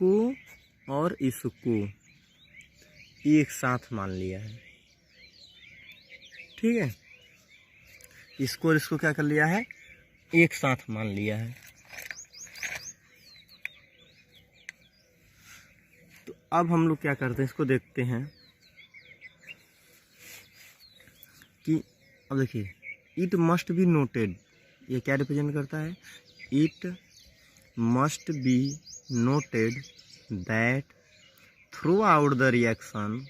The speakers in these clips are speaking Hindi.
इसको और इसको एक साथ मान लिया है, ठीक है। इसको और इसको क्या कर लिया है, एक साथ मान लिया है। तो अब हम लोग क्या करते हैं, इसको देखते हैं कि अब देखिए, इट मस्ट बी नोटेड, ये क्या रिप्रेजेंट करता है, it must be noted that through out the reaction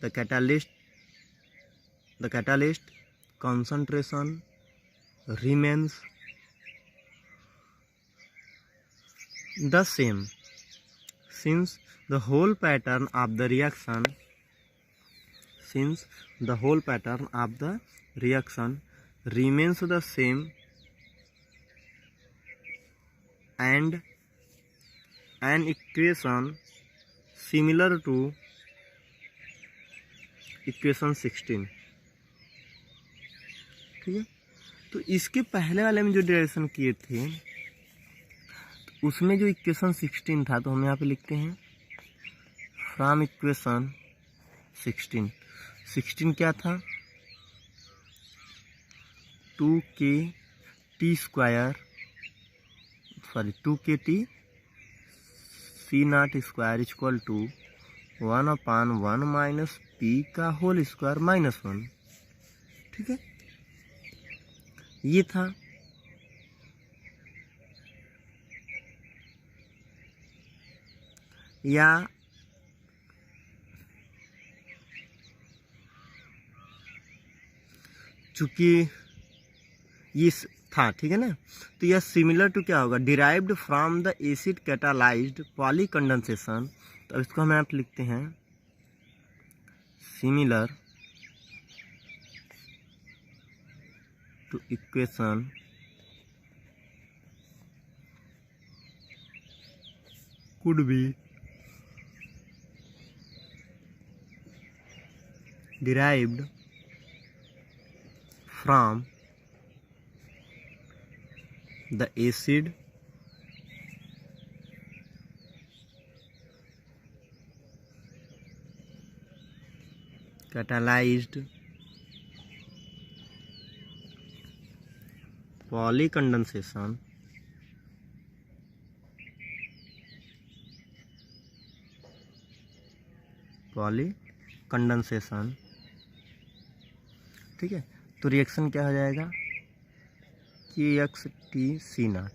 the catalyst concentration remains the same since the whole pattern of the reaction remains the same and an equation similar to equation 16, ठीक है। तो इसके पहले वाले में जो डेरिवेशन किए थे तो उसमें जो इक्वेशन 16 था, तो हम यहाँ पे लिखते हैं फ्रॉम इक्वेशन 16 क्या था, 2kt c nought square equal to 1/1 minus p का होल स्क्वायर माइनस 1, ठीक है। ये था। या चूंकि ये था, ठीक है ना, तो यह सिमिलर टू क्या होगा, derived from the acid catalysed polycondensation. तो इसको हम यहाँ पे लिखते हैं similar to equation could be derived from the acid catalyzed polycondensation ठीक है। तो रिएक्शन क्या हो जाएगा, KXTC0।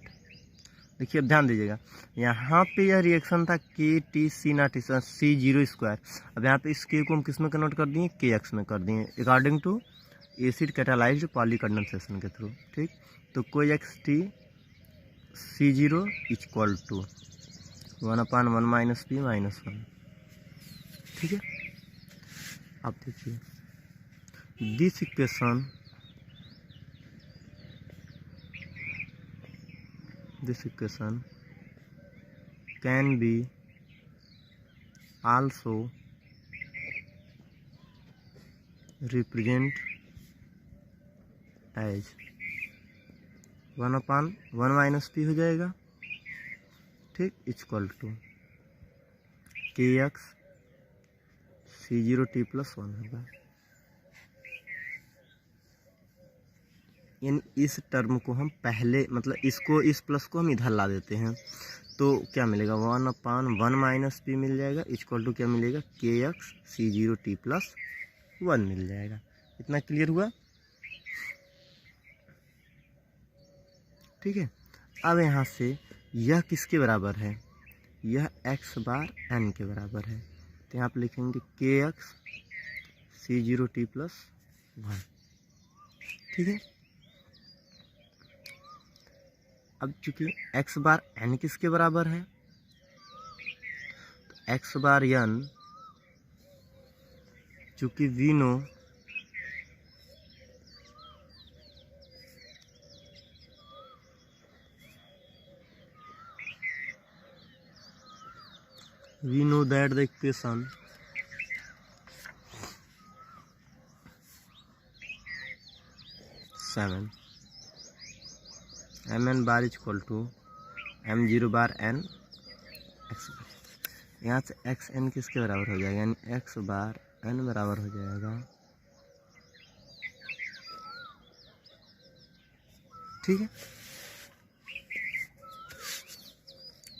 देखिए अब ध्यान दीजिएगा, यहाँ पे यह रिएक्शन था KTC0 C0 स्क्वायर। अब यहाँ पे इस K को हम किस में कन्वर्ट कर दिए, KX में कर दिए according to acid catalysed polycondensation के थ्रू, ठीक। तो कोई XTC0 equal to 1/1 minus p minus 1, ठीक है। अब देखिए this equation can be also represent as 1/1 minus p हो जाएगा, ठीक, इक्वल टू KXC0t + 1 होगा। यानी इस टर्म को हम पहले, मतलब इसको, इस प्लस को हम इधर ला देते हैं, तो क्या मिलेगा, 1/1 माइनस p मिल जाएगा इक्वल टू क्या मिलेगा, KXC0t + 1 मिल जाएगा। इतना क्लियर हुआ, ठीक है। अब यहाँ से यह किसके बराबर है, यह x/n के बराबर है। तो यहाँ पे लिखेंगे KXC0t + 1, ठीक है। अब चूंकि x/n किसके बराबर है, तो x/n चूंकि we know that the equation mn bar equal to m0 bar n x bar. यहाँ से एक्स एन किसके बराबर हो जाएगा, यानी एक्स बार एन बराबर हो जाएगा, ठीक है।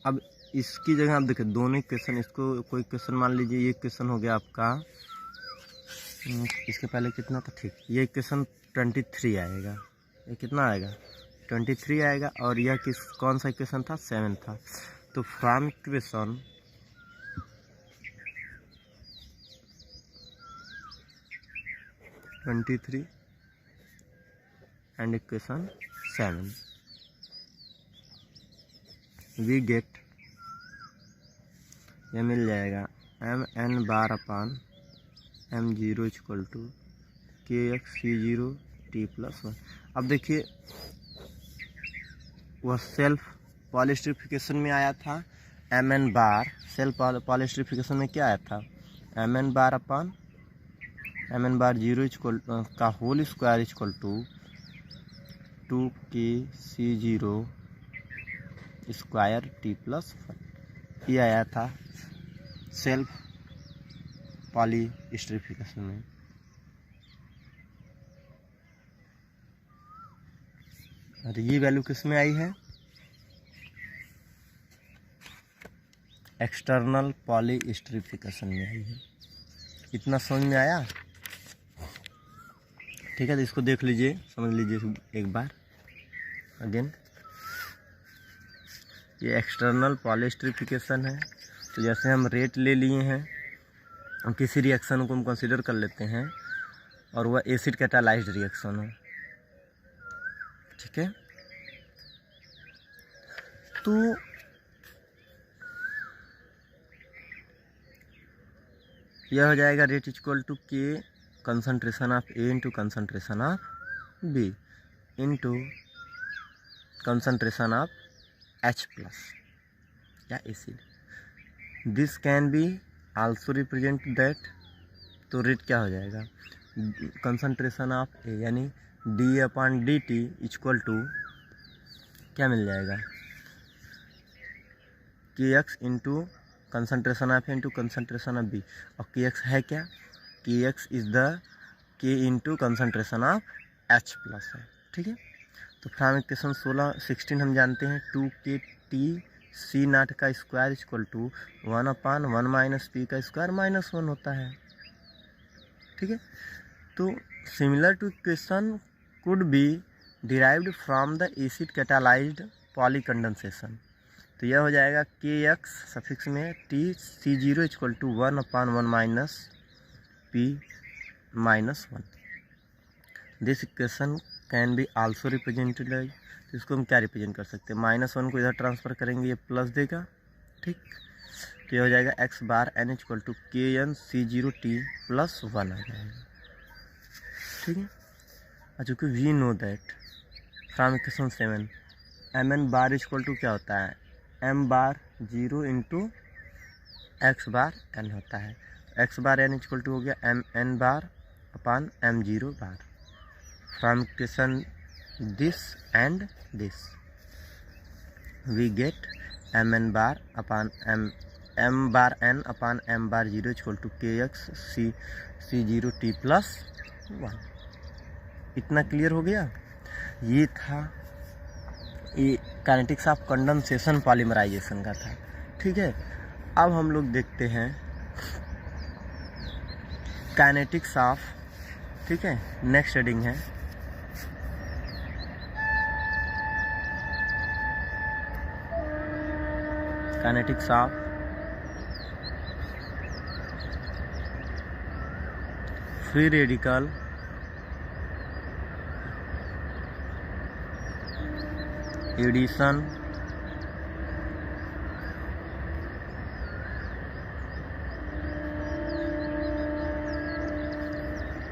अब इसकी जगह आप देखिए दोनों क्वेश्चन, इसको कोई क्वेश्चन मान लीजिए, ये क्वेश्चन हो गया आपका, इसके पहले कितना था, ठीक, ये क्वेश्चन 23 आएगा, ये कितना आएगा 23 आएगा, और यह कौन सा क्वेश्चन था, 7 था। तो from equation 23 and equation 7 we get, यह मिल जाएगा M N bar upon M zero equal to K X C zero T plus 1। अब देखिए वह सेल्फ पॉलीस्टरीफिकेशन में आया था M N bar, self polyesterification में क्या आया था, M N bar upon M N bar zero equal का whole square equal to 2 K C zero square T plus 1। ये आया था सेल्फ पॉलीस्टरीफिकेशन में। और ये वैल्यू किस में आई है, एक्सटर्नल पॉलीस्टरीफिकेशन में आई है। इतना समझ में आया, ठीक है। तो इसको देख लीजिए, समझ लीजिए एक बार अगेन। ये एक्सटर्नल पॉलीस्टरीफिकेशन है। तो जैसे हम रेट ले लिए हैं, हम किसी रिएक्शन को हम कंसीडर कर लेते हैं और वह एसिड कैटालाइज्ड रिएक्शन है, ठीक है। तो यह हो जाएगा rate equal to k concentration of A into concentration of B into concentration of H plus या acid. This can be also represent that, तो रेट क्या हो जाएगा, कंसंट्रेशन ऑफ ए यानी d upon d T equal to क्या मिल जाएगा, के x into concentration of A into concentration of B. और के एक्स है क्या, k x is the k into concentration of H plus है, ठीक है। तो फ्रॉम इक्वेशन 16 हम जानते हैं 2 के टी सी नाट का square equal to 1 upon 1 minus P का स्क्वायर माइनस 1 होता है, ठीक है। तो similar to equation could be derived from the acid catalysed polycondensation. तो यह हो जाएगा के एक्स सफिक्स में T C zero equal to 1 upon 1 minus P minus 1। This equation can be also represented, तो इसको हम क्या रिप्रेजेंट कर सकते हैं, -1 को इधर ट्रांसफर करेंगे, ये प्लस देगा, ठीक। तो ये हो जाएगा x bar n equal to k n c zero T plus 1 आ जाएगा, ठीक है। और चूँकि we know that from equation 7 m N bar equal to क्या होता है, m bar zero into x bar n होता है। X bar n equal to हो गया m N bar upon M zero bar. From equation this and this we get m N bar upon M bar N upon M bar zero equal to K X C zero T plus 1। इतना क्लियर हो गया। ये था ये काइनेटिक्स ऑफ कंडेंसेशन पॉलीमराइजेशन का था, ठीक है। अब हम लोग देखते हैं काइनेटिक्स ऑफ, ठीक है, नेक्स्ट हेडिंग है kinetics of free radical addition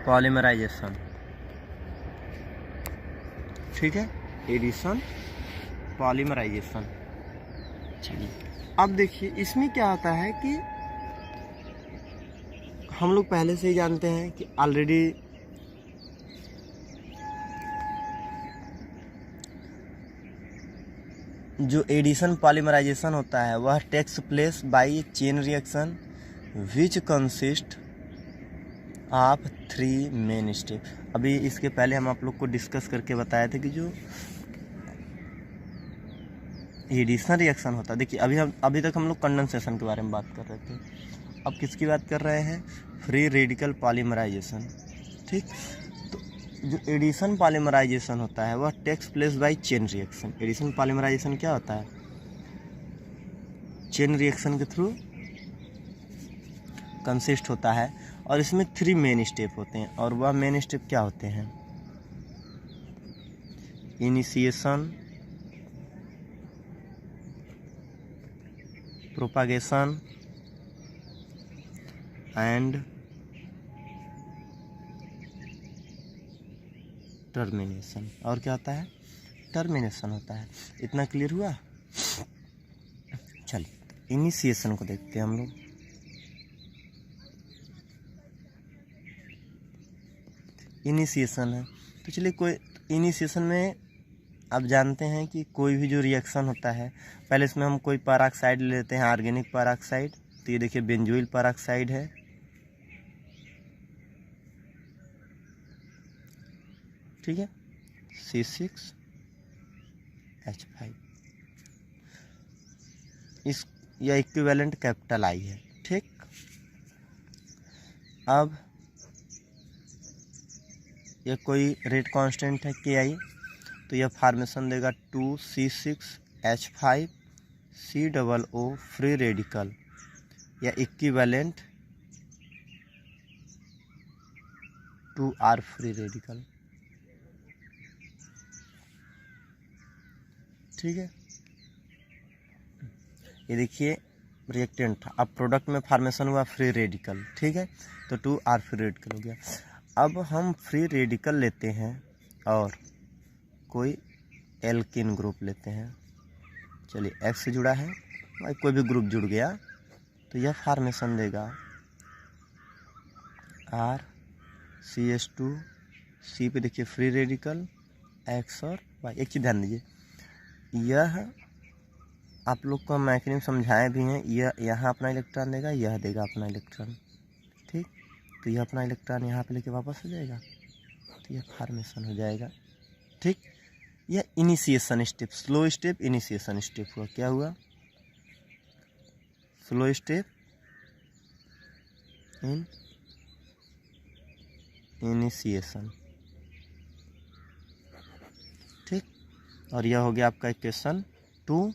polymerisation, ठीक है, एडिशन पॉलीमराइजेशन। चलिए अब देखिए इसमें क्या होता है कि हम लोग पहले से ही जानते हैं कि ऑलरेडी जो एडिशन पॉलीमराइजेशन होता है वह takes place by chain reaction which consist of 3 main step. अभी इसके पहले हम आप लोग को डिस्कस करके बताए थे कि जो एडिशन रिएक्शन होता है, देखिए अभी तक हम लोग कंडेंसेशन के बारे में बात कर रहे थे, अब किसकी बात कर रहे हैं, फ्री रेडिकल पॉलीमराइजेशन। ठीक, तो जो एडिशन पॉलीमराइजेशन होता है वह takes place by chain reaction. Addition polymerisation क्या होता है, चेन रिएक्शन के थ्रू कंसिस्ट होता है और इसमें 3 मेन स्टेप होते हैं। और वह मेन स्टेप क्या होते हैं, इनिशिएशन, प्रोपागेशन एंड टर्मिनेशन। और क्या होता है, टर्मिनेशन होता है। इतना क्लियर हुआ। चलिए इनिशिएशन को देखते हैं हम लोग। इनिशिएशन है तो चलिए, कोई इनिशिएशन में आप जानते हैं कि कोई भी जो रिएक्शन होता है, पहले इसमें हम कोई पेरोक्साइड ले लेते हैं, ऑर्गेनिक पेरोक्साइड। तो ये देखिए बेंजोइल पेरोक्साइड है, ठीक है, C6H5, इस यह इक्विवेलेंट कैपिटल I है। ठीक, अब यह कोई रेट कांस्टेंट है KI, तो यह फॉर्मेशन देगा 2C6H5 COO फ्री रेडिकल या इक्विवेलेंट 2R फ्री रेडिकल। ठीक है, ये देखिए रिएक्टेंट था, अब प्रोडक्ट में फॉर्मेशन हुआ फ्री रेडिकल। ठीक है, तो 2R फ्री रेडिकल हो गया। अब हम फ्री रेडिकल लेते हैं और कोई एल्किन ग्रुप लेते हैं। चलिए X से जुड़ा है, भाई कोई भी ग्रुप जुड़ गया तो यह फॉर्मेशन देगा RCH2, C पे देखिए फ्री रेडिकल X और Y। एक चीज़ ध्यान दीजिए, यह आप लोग को मैकेनिज्म समझाए भी हैं, यह यहाँ अपना इलेक्ट्रॉन देगा, यह देगा अपना इलेक्ट्रॉन। ठीक, तो यह अपना इलेक्ट्रॉन यहाँ पे लेके वापस हो जाएगा, तो यह फॉर्मेशन हो जाएगा। ठीक, यह initiation step, slow step initiation step हुआ। क्या हुआ, स्लो स्टेप इन इनिशिएशन। ठीक, और यह हो गया आपका इक्वेशन 2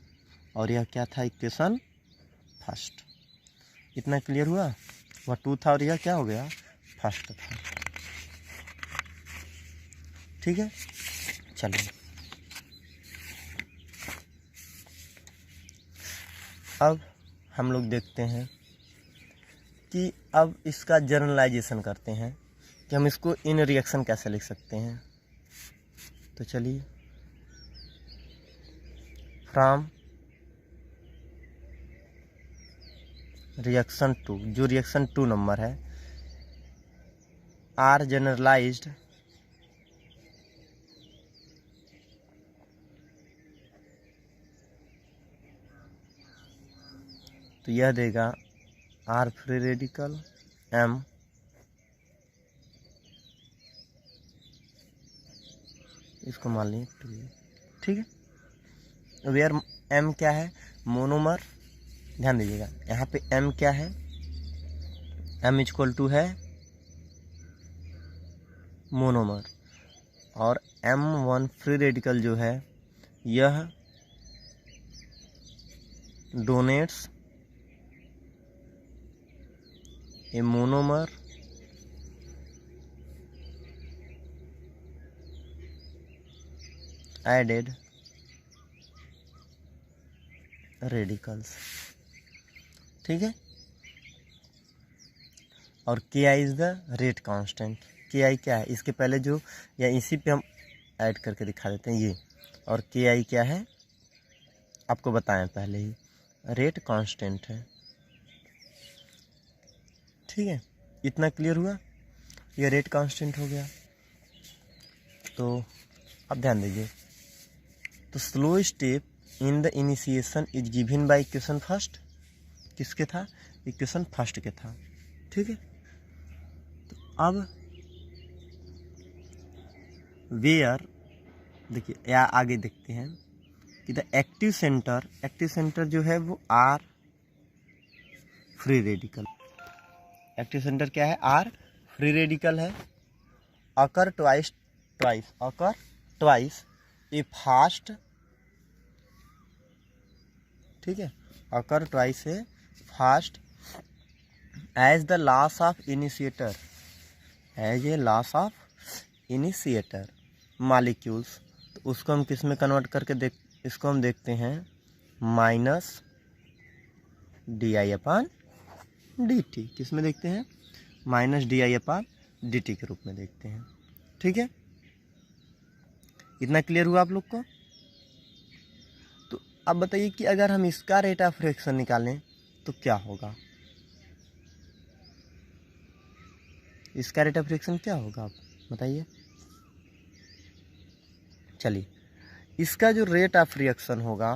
और यह क्या था, इक्वेशन फर्स्ट। इतना क्लियर हुआ, वह 2 था और यह क्या हो गया, फर्स्ट था। ठीक है, चलिए अब हम लोग देखते हैं कि अब इसका जनरलाइजेशन करते हैं कि हम इसको इन रिएक्शन कैसे लिख सकते हैं। तो चलिए, फ्रॉम रिएक्शन 2, जो रिएक्शन 2 नंबर है, आर जनरलाइज्ड तो यह देगा R फ्री रेडिकल M इसको मान लीजिए 2। ठीक है, वेयर M क्या है, मोनोमर। ध्यान दीजिएगा यहाँ पे M क्या है, M = है मोनोमर, और M1 फ्री रेडिकल जो है यह डोनेट्स ए मोनोमर एडेड रेडिकल्स। ठीक है, और KI is the rate constant. KI क्या है, इसके पहले जो या इसी पे हम ऐड करके दिखा देते हैं ये, और KI क्या है आपको बताएं पहले ही, रेट कांस्टेंट है। ठीक है, इतना क्लियर हुआ, ये रेट कांस्टेंट हो गया। तो अब ध्यान दीजिए, तो slow step in the initiation is given by equation first, किसके था, इक्वेशन फर्स्ट के था, ठीक है। तो अब वेयर देखिए या आगे देखते हैं कि द एक्टिव सेंटर जो है वो R free radical, active centre क्या है, आर फ्री रेडिकल है। अकर ट्वाइस ए फास्ट, ठीक है, occur twice a fast as the loss of initiator, as a loss of initiator molecules. तो उसको हम किस में कन्वर्ट करके इसको हम देखते हैं माइनस DI/dt, किस में देखते हैं, माइनस DI/dt के रूप में देखते हैं, ठीक है। इतना क्लियर हुआ आप लोग को। तो अब बताइए कि अगर हम इसका रेट ऑफ रिएक्शन निकालें तो क्या होगा, इसका रेट ऑफ रिएक्शन क्या होगा, आप बताइए। चलिए, इसका जो रेट ऑफ रिएक्शन होगा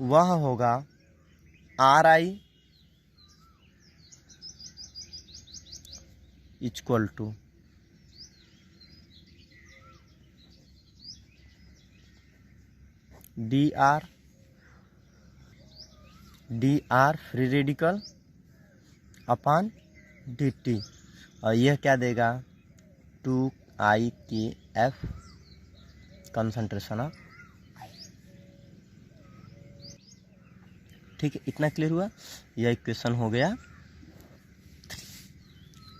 वह होगा RI equal to DR free radical upon dt, और यह क्या देगा 2IKF कंसंट्रेशन ऑफ, ठीक है। इतना क्लियर हुआ, यह इक्वेशन हो गया,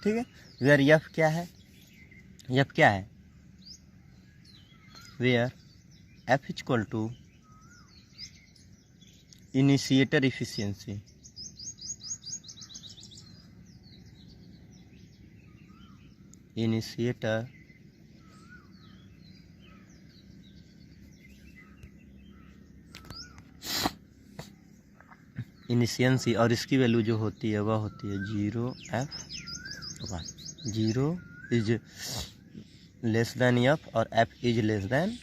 ठीक है। वेयर एफ क्या है, एफ क्या है, where f equal to initiator efficiency, initiator इनिशिएंसी, और इसकी वैल्यू जो होती है वह होती है 0F1, 0 is less than F और F इज लेस देन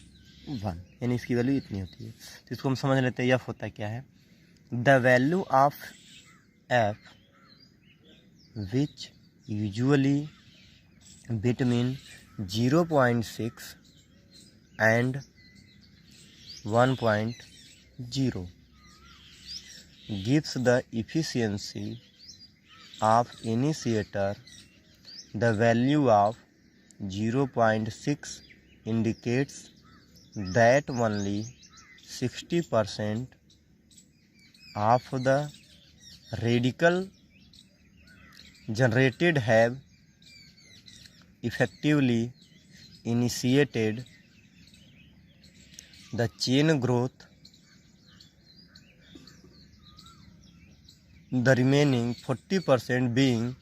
1, यानी इसकी वैल्यू इतनी होती है। तो इसको हम समझ लेते हैं F होता क्या है, the value of F which usually between 0.6 and 1.0 gives the efficiency of initiator. The value of 0.6 indicates that only 60% of the radical generated have effectively initiated the chain growth, the remaining 40% being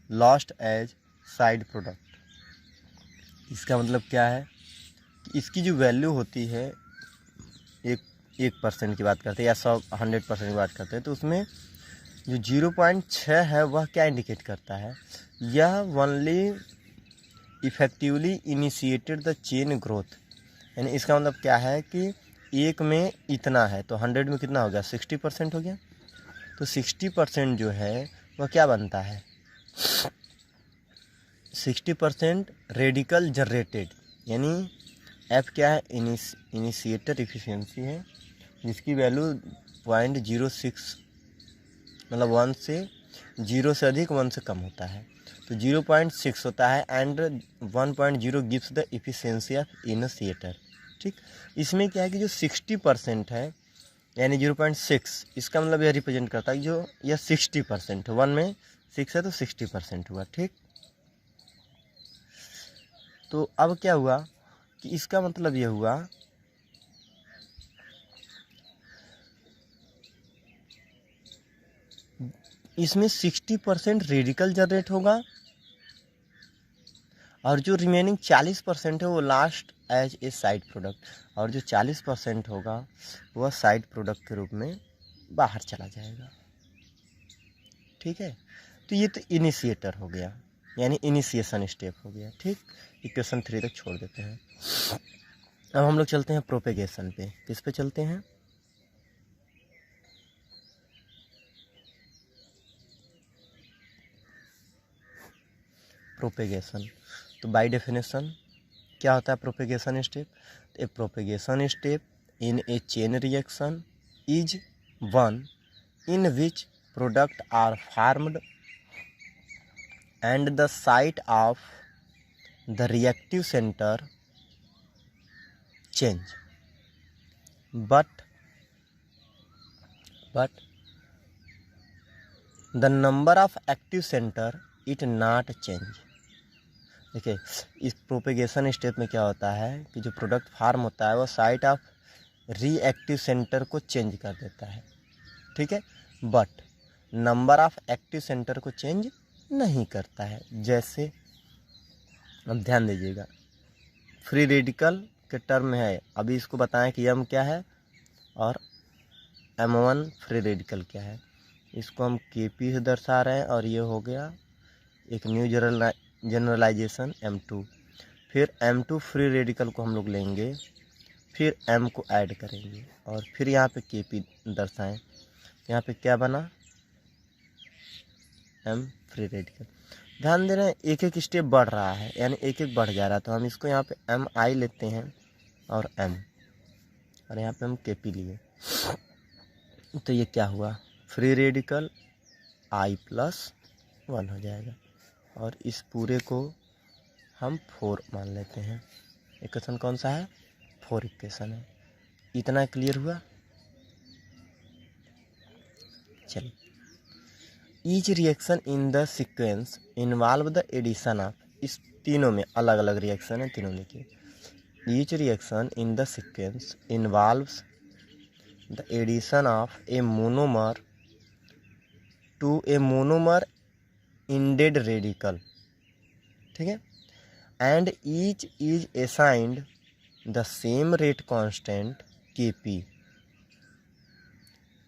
lost as side product। इसका मतलब क्या है कि इसकी जो वैल्यू होती है 1% की बात करते हैं या 100% की बात करते हैं, तो उसमें जो 0.6 है वह क्या इंडिकेट करता है, यह only effectively initiated the chain growth, यानी इसका मतलब क्या है कि एक में इतना है तो 100 में कितना हो गया, 60% हो गया। तो 60% जो है वह क्या बनता है, 60% रेडिकल जनरेटेड, यानी F क्या है, इनिशिएटर इफिशिएंसी है, जिसकी वैल्यू 0.06 मतलब 1 से 0 से अधिक 1 से कम होता है, तो 0.6 होता है and 1.0 gives the efficiency of initiator, ठीक। इसमें क्या है कि जो 60% है यानी 0.6, इसका मतलब यह रिप्रेजेंट करता है जो यह 60% है, 1 में 6 है तो 60% हुआ, ठीक। तो अब क्या हुआ कि इसका मतलब यह हुआ इसमें 60% रेडिकल जनरेट होगा और जो रिमेनिंग 40% है वो lost as a side product, और जो 40% होगा वह साइड प्रोडक्ट के रूप में बाहर चला जाएगा, ठीक है। तो ये तो इनिशिएटर हो गया, यानी इनिशिएशन स्टेप हो गया, ठीक। इक्वेशन 3 तक छोड़ देते हैं। अब हम लोग चलते हैं प्रोपेगेशन पे। किस पे चलते हैं? प्रोपेगेशन। तो बाय डेफिनेशन क्या होता है propagation step? A propagation step in a chain reaction is one in which product are formed and the site of the reactive centre change but the number of active center it not change। देखिए इस प्रोपेगेशन स्टेप में क्या होता है कि जो प्रोडक्ट फार्म होता है वो साइट ऑफ रिएक्टिव सेंटर को चेंज कर देता है, ठीक है, but number of active centre को चेंज नहीं करता है। जैसे अब ध्यान दीजिएगा, फ्री रेडिकल के टर्म में है, अभी इसको बताएं कि M क्या है और M1 फ्री रेडिकल क्या है। इसको हम Kp से दर्शा रहे हैं और ये हो गया एक न्यू जनरलाइजेशन M2। फिर M2 फ्री रेडिकल को हम लोग लेंगे, फिर M को ऐड करेंगे और फिर यहाँ पे Kp दर्शाएं। यहाँ पे क्या बना? M free radical. ध्यान दे रहे हैं एक एक स्टेप बढ़ रहा है, यानी एक एक बढ़ जा रहा है। तो हम इसको यहाँ पे Mi लेते हैं और M, और यहाँ पे हम Kp लिए। तो ये क्या हुआ? फ्री रेडिकल I+1 हो जाएगा और इस पूरे को हम 4 मान लेते हैं। इक्वेशन कौन सा है? 4 इक्वेशन है। इतना क्लियर हुआ? चलिए, each reaction in the sequence involve the addition of, इस तीनों में अलग अलग रिएक्शन है, तीनों में की। Each reaction in the sequence involves the addition of a monomer to a monomer ended radical, ठीक है, and each is assigned the same rate constant Kp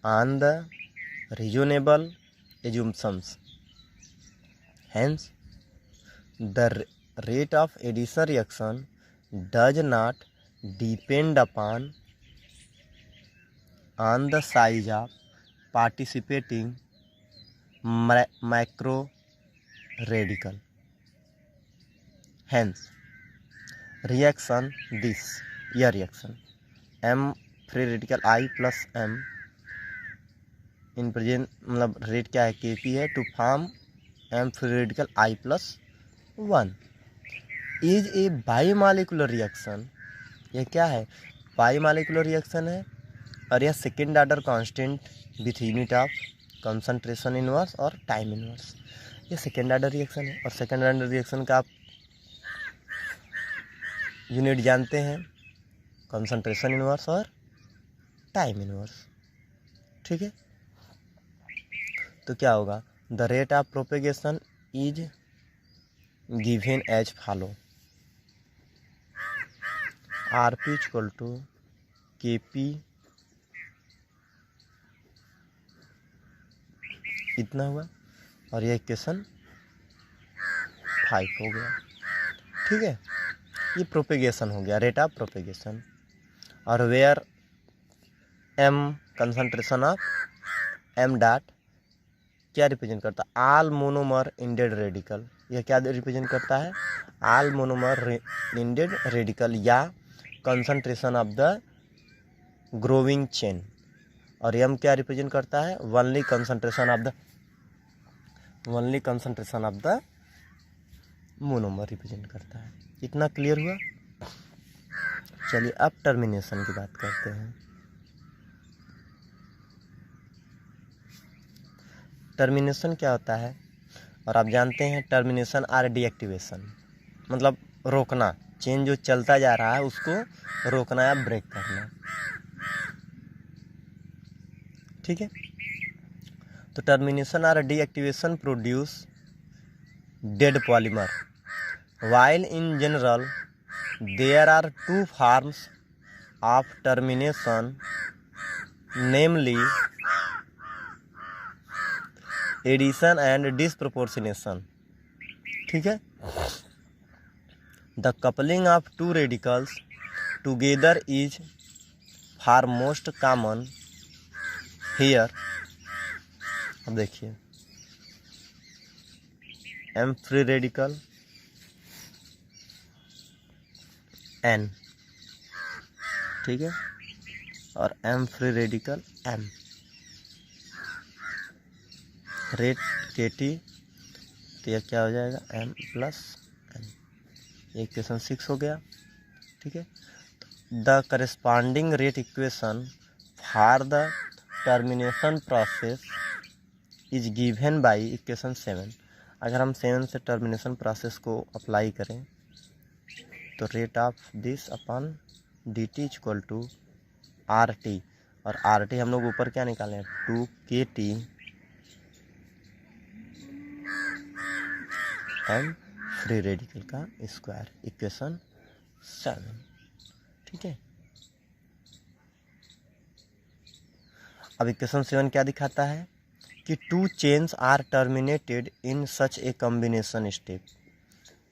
on the reasonable assumptions. Hence, the rate of addition reaction does not depend upon on the size of participating macro radical. Hence, reaction this यह reaction M free radical I+M in present मतलब रेट क्या है? Kp है to form M free radical I+1 is a bimolecular reaction. यह क्या है? बायोमॉलिक्यूलर रिएक्शन है और यह second order constant with unit of concentration inverse और टाइम इनवर्स। यह सेकेंड ऑर्डर रिएक्शन है और सेकेंड ऑर्डर रिएक्शन का आप यूनिट जानते हैं, कंसंट्रेशन इनवर्स और टाइम इनवर्स, ठीक है। तो क्या होगा? The rate of propagation is given as follow, Rp equal to Kp इतना हुआ और यह इक्वेशन 5 हो गया, ठीक है। ये प्रोपेगेशन हो गया, रेट ऑफ प्रोपेगेशन। और where M concentration of M dot क्या रिप्रेजेंट करता है? All monomer ended radical. यह क्या रिप्रेजेंट करता है? ऑल मोनोमर इंडेड रेडिकल या concentration of the growing chain. और M क्या रिप्रेजेंट करता है? Only concentration of the monomer represent करता है। इतना क्लियर हुआ? चलिए अब टर्मिनेशन की बात करते हैं। टर्मिनेशन क्या होता है? और आप जानते हैं टर्मिनेशन आर डीएक्टिवेशन, मतलब रोकना, चेन जो चलता जा रहा है उसको रोकना या ब्रेक करना, ठीक है। तो termination or deactivation produce dead polymer, while in general there are two forms of termination, namely addition and disproportionation, ठीक है। The coupling of two radicals together is for most common here. अब देखिए एम फ्री रेडिकल एन, ठीक है, और M free radical M, rate K T, तो यह क्या हो जाएगा एम प्लस एन। ये इक्वेशन 6 हो गया, ठीक है। The corresponding rate equation for the termination process is given by equation 7। अगर हम 7 से टर्मिनेशन प्रोसेस को अप्लाई करें तो rate of this upon D T equal to R T, और आर टी हम लोग ऊपर क्या निकाले हैं 2 KT एम फ्री रेडिकल का स्क्वायर, इक्वेशन 7, ठीक है। अब इक्वेशन 7 क्या दिखाता है कि 2 chains are terminated in such a combination step,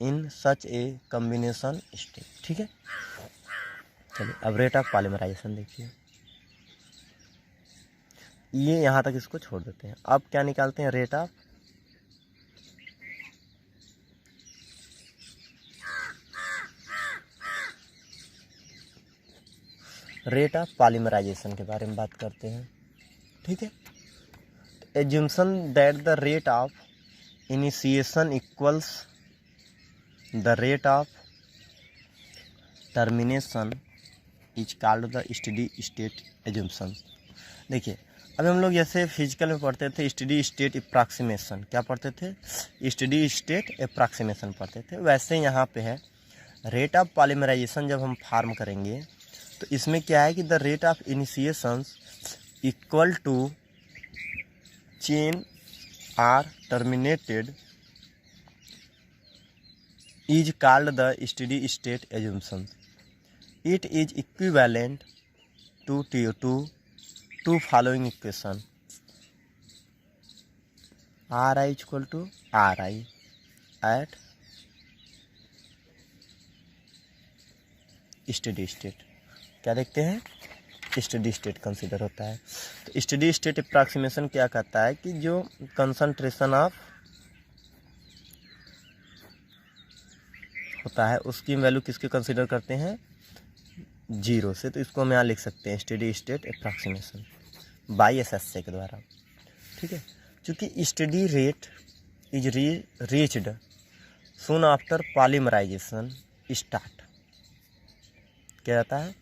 in such a combination step, ठीक है। चलिए अब रेट ऑफ पॉलीमराइजेशन देखिए, ये यहाँ तक इसको छोड़ देते हैं। अब क्या निकालते हैं रेट ऑफ पॉलीमराइजेशन के बारे में बात करते हैं, ठीक है। Assumption that the rate of initiation equals the rate of termination is called the steady state assumption. देखिए अभी हम लोग जैसे फिजिकल में पढ़ते थे स्टेडी स्टेट अप्रॉक्सीमेशन, क्या पढ़ते थे स्टेडी स्टेट अप्रॉक्सीमेशन पढ़ते थे, वैसे यहाँ पे है रेट ऑफ पॉलीमराइजेशन। जब हम फार्म करेंगे तो इसमें क्या है कि the rate of initiation equal to chain are terminated is called the steady state assumption. It is equivalent to to following equation R I equal to R I at steady state. क्या देखते हैं स्टेडी स्टेट कंसीडर होता है। तो स्टेडी स्टेट अप्रॉक्सीमेशन क्या कहता है कि जो कंसंट्रेशन ऑफ होता है उसकी वैल्यू किसके कंसीडर करते हैं 0 से, तो इसको हम यहाँ लिख सकते हैं steady state approximation by SSA के द्वारा, ठीक है। चूँकि steady rate is reached soon after polymerization start, क्या रहता है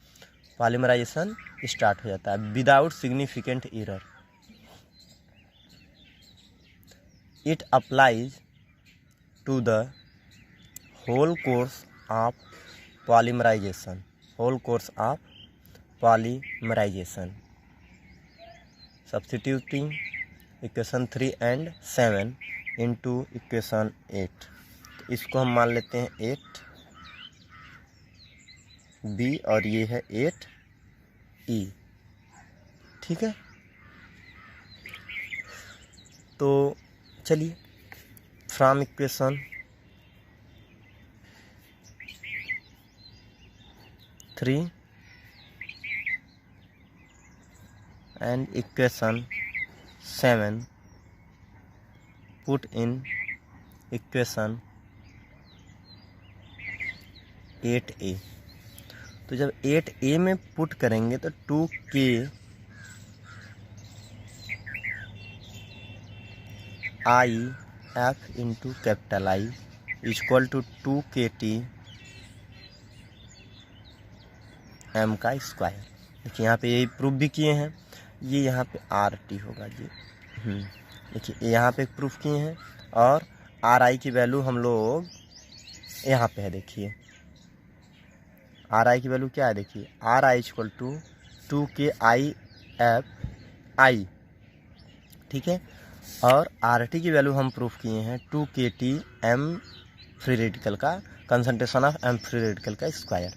पॉलीमराइजेशन स्टार्ट हो जाता है without significant error. It applies to the whole course of polymerization, whole course of polymerization. Substituting equation 3 and 7 into equation 8, तो इसको हम मान लेते हैं 8B और ये है 8E, ठीक है। तो चलिए from equation 3 and equation 7 put in equation 8A। तो जब 8A में पुट करेंगे तो 2K I F into capital I equal to 2KT M का स्क्वायर। देखिए यहाँ पे यही प्रूफ भी किए हैं, ये यहाँ पे RT होगा जी। देखिए यहाँ पे प्रूफ किए हैं और RI की वैल्यू हम लोग यहाँ पे है। देखिए RI की वैल्यू क्या है, देखिए RI इक्वल टू 2KIFI, ठीक है। और RT की वैल्यू हम प्रूफ किए हैं 2KT M फ्री रेडिकल का concentration of M free radical का स्क्वायर।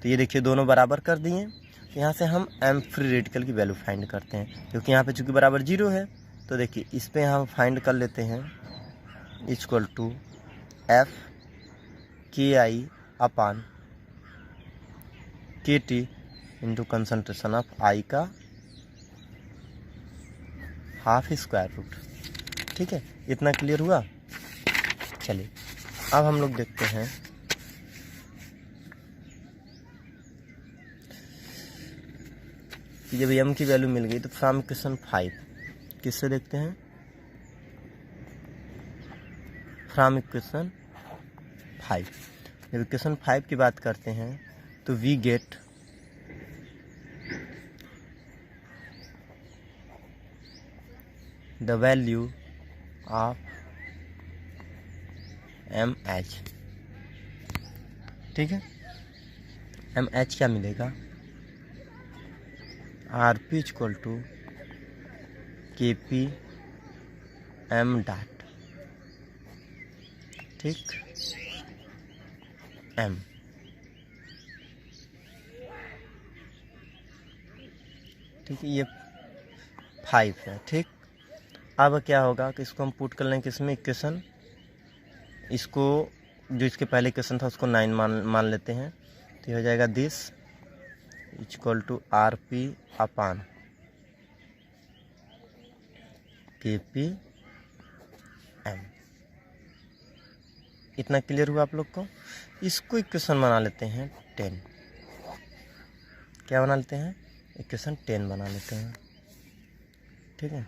तो ये देखिए दोनों बराबर कर दिए। तो यहाँ से हम M फ्री रेडिकल की वैल्यू फाइंड करते हैं, क्योंकि यहाँ पे चूँकि बराबर 0 है। तो देखिए इस पे हम फाइंड कर लेते हैं इक्वल टू FKI अपॉन के T into concentration of i का हाफ स्क्वायर रूट। ठीक है, इतना क्लियर हुआ। चलिए अब हम लोग देखते हैं कि जब m की वैल्यू मिल गई तो फ्रॉम इक्वेशन 5 किससे देखते हैं, फ्रॉम इक्वेशन 5। जब इक्वेशन 5 की बात करते हैं तो we get the value of M H. ठीक है, एम एच क्या मिलेगा, आर पी इक्वल टू के पी एम डॉट। ठीक, एम। ठीक है, ये 5 है। ठीक, अब क्या होगा कि इसको हम पुट कर लेंगे किसमें, इक्वेशन, इसको जो इसके पहले इक्वेशन था उसको 9 मान लेते हैं। तो ये हो जाएगा this equal to R P upon K P M. इतना क्लियर हुआ आप लोग को। इसको इक्वेशन बना लेते हैं 10। क्या बना लेते हैं, इक्वेशन 10 बना लेते हैं। ठीक है,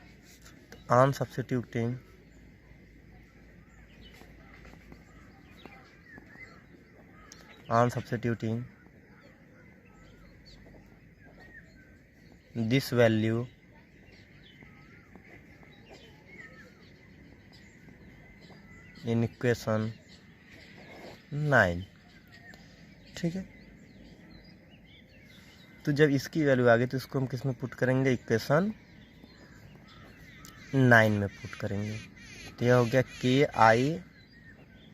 तो on substituting this value in equation 9। ठीक है, तो जब इसकी वैल्यू आ गई तो इसको हम किस में पुट करेंगे, इक्वेशन 9 में पुट करेंगे। तो यह हो गया के आई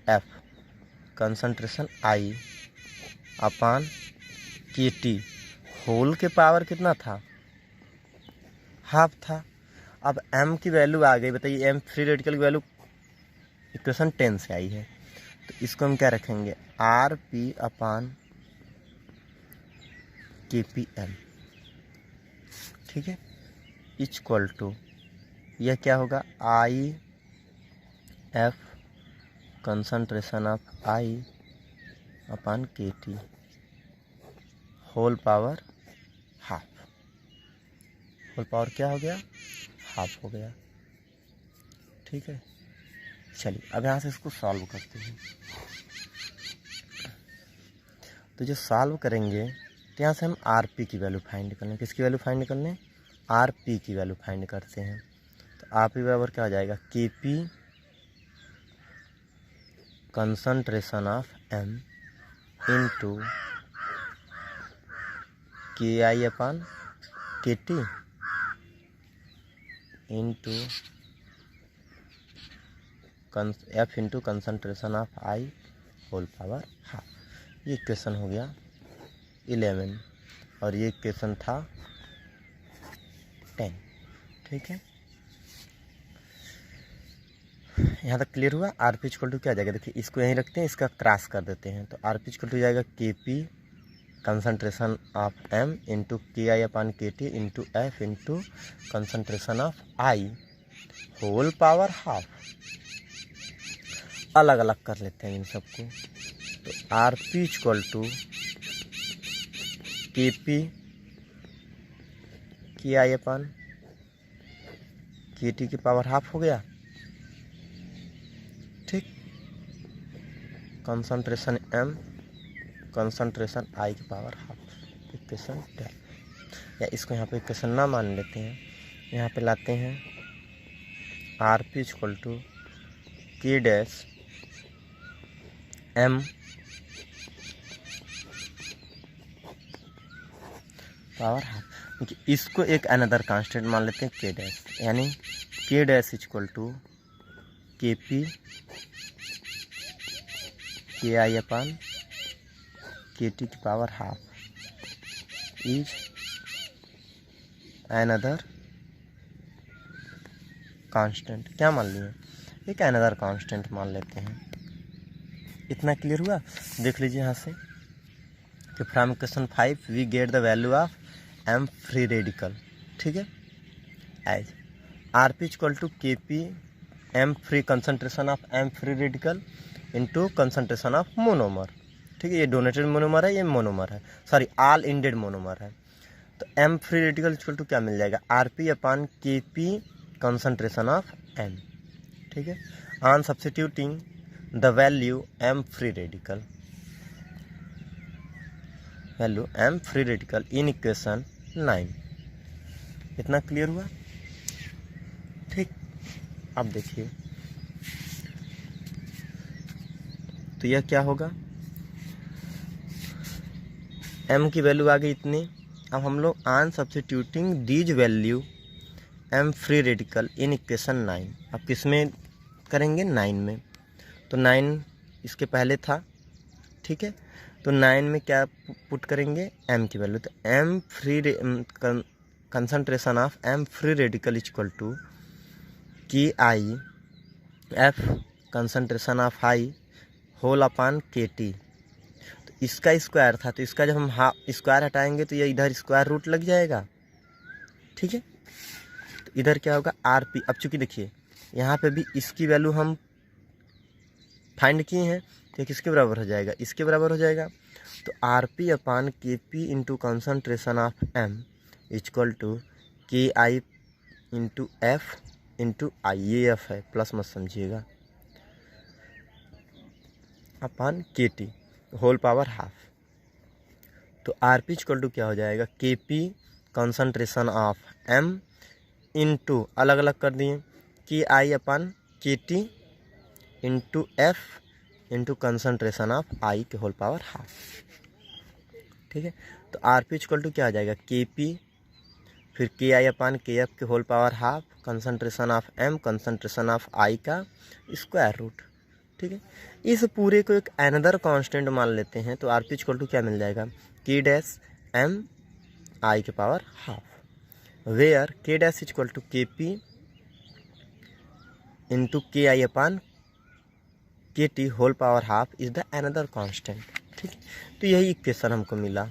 एफ कंसंट्रेशन आई अपान के टी होल के पावर कितना था, हाफ था। अब m की वैल्यू आ गई, बताइए m फ्री रेडिकल की वैल्यू इक्वेशन 10 से आई है, तो इसको हम क्या रखेंगे, are P upon K P M. ठीक है, इक्वल टू यह क्या होगा, I F concentration of I upon K T whole power half. Whole power क्या हो गया, हाफ हो गया। ठीक है, चलिए अब यहाँ से इसको सॉल्व करते हैं। तो जो सॉल्व करेंगे तो यहाँ से हम आर पी की वैल्यू फाइंड कर लें। किसकी वैल्यू फाइंड कर लें, आर पी की वैल्यू फाइंड करते हैं। तो आर पी बराबर क्या हो जाएगा, के P concentration of M into K I upon K T into F into concentration of I whole power half. ये इक्वेशन हो गया 11 और ये इक्वेशन था 10। ठीक है, यहाँ तक क्लियर हुआ। आर पी इक्वल टू क्या आ जाएगा, देखिए इसको यहीं रखते हैं, इसका क्रॉस कर देते हैं। तो आर पी इक्वल टू जाएगा के P concentration of M into K I upon K T into F into concentration of I whole power half. अलग अलग कर लेते हैं इन सबको। तो आर पी इक्वल टू के P K I upon K T की पावर हाफ हो गया। ठीक, कंसंट्रेशन एम कंसंट्रेशन आई की पावर हाफ, इक्वेशन 10। या इसको यहाँ पे इक्वेशन ना मान लेते हैं, यहाँ पे लाते हैं आर पी इक्वल टू के डैश एम पावर हाफ। इसको एक अनदर कांस्टेंट मान लेते हैं के डैश, यानी के डैश इक्वल टू के P K I upon K T की power half is another constant. क्या मान लिए, एक अनदर कांस्टेंट मान लेते हैं। इतना क्लियर हुआ, देख लीजिए यहाँ से कि from equation 5 we get the value of m free radical, ठीक है, as r P equal to के P m free concentration of m free radical into concentration of monomer, ठीक है। ये डोनेटेड मोनोमर है, ये मोनोमर है, सॉरी ऑल इंडेड मोनोमर है। तो M free radical equal to क्या मिल जाएगा, आर पी अपॉन के पी कंसनट्रेशन ऑफ एम, ठीक है। On substituting the value M free radical, value M free radical in equation 9। इतना क्लियर हुआ, ठीक। अब देखिए तो यह क्या होगा, m की वैल्यू आ गई इतनी। अब हम लोग on substituting these value m free radical in equation 9, अब किस में करेंगे, 9 में। तो 9 इसके पहले था, ठीक है। तो 9 में क्या पुट करेंगे, m की वैल्यू। तो m free concentration of m free radical equal to k i f concentration of I whole upon के टी। तो इसका स्क्वायर था, तो इसका जब हम स्क्वायर हटाएंगे तो ये इधर स्क्वायर रूट लग जाएगा, ठीक है। तो इधर क्या होगा, आर पी। अब चूंकि देखिए यहाँ पे भी इसकी वैल्यू हम फाइंड किए हैं, तो किसके बराबर हो जाएगा, इसके बराबर हो जाएगा। तो आर पी अपॉन के P into concentration of m equal to k i into F into i, ये एफ है, प्लस मत समझिएगा, अपॉन के टी होल पावर हाफ। तो आर पी इक्वल टू क्या हो जाएगा, के P concentration of M into अलग अलग कर दिए के आई अपॉन के T into F into concentration of i के होल पावर हाफ, ठीक है। तो आर पी इक्वल टू क्या आ जाएगा, के पी फिर के आई अपॉन के एफ के whole power half concentration of m concentration of i का स्क्वायर रूट, ठीक है। इस पूरे को एक अनदर कांस्टेंट मान लेते हैं, तो आर पी इक्वल टू क्या मिल जाएगा, के डैश एम आई के power half, where K dash equal to के पी इंटू के आई अपॉन के T whole power half is the another constant, ठीक है। तो यही इक्वेशन हमको मिला,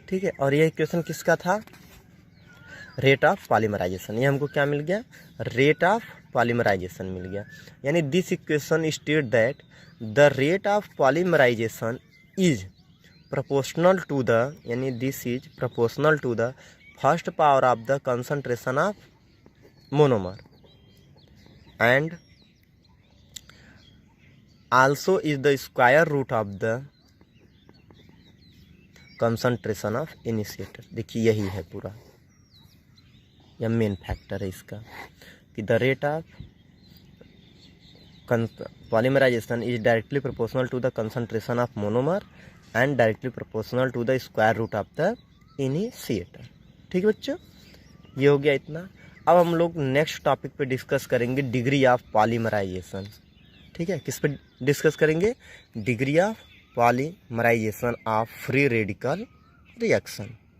ठीक है। और ये इक्वेशन किसका था, रेट ऑफ पॉलीमराइजेशन। ये हमको क्या मिल गया, रेट ऑफ पॉलीमराइजेशन मिल गया। यानी this equation state that the rate of polymerization is proportional to the, यानी this is proportional to the first power of the concentration of monomer and also is the square root of the concentration of initiator. देखिए यही है पूरा, यह मेन फैक्टर है इसका, कि the rate of polymerization is directly proportional to the concentration of monomer and directly proportional to the square root of the initiator, ठीक है बच्चों। ये हो गया इतना। अब हम लोग नेक्स्ट टॉपिक पे डिस्कस करेंगे डिग्री ऑफ पॉलीमराइजेशन, ठीक है। किस पे डिस्कस करेंगे, degree of polymerization of free radical reaction.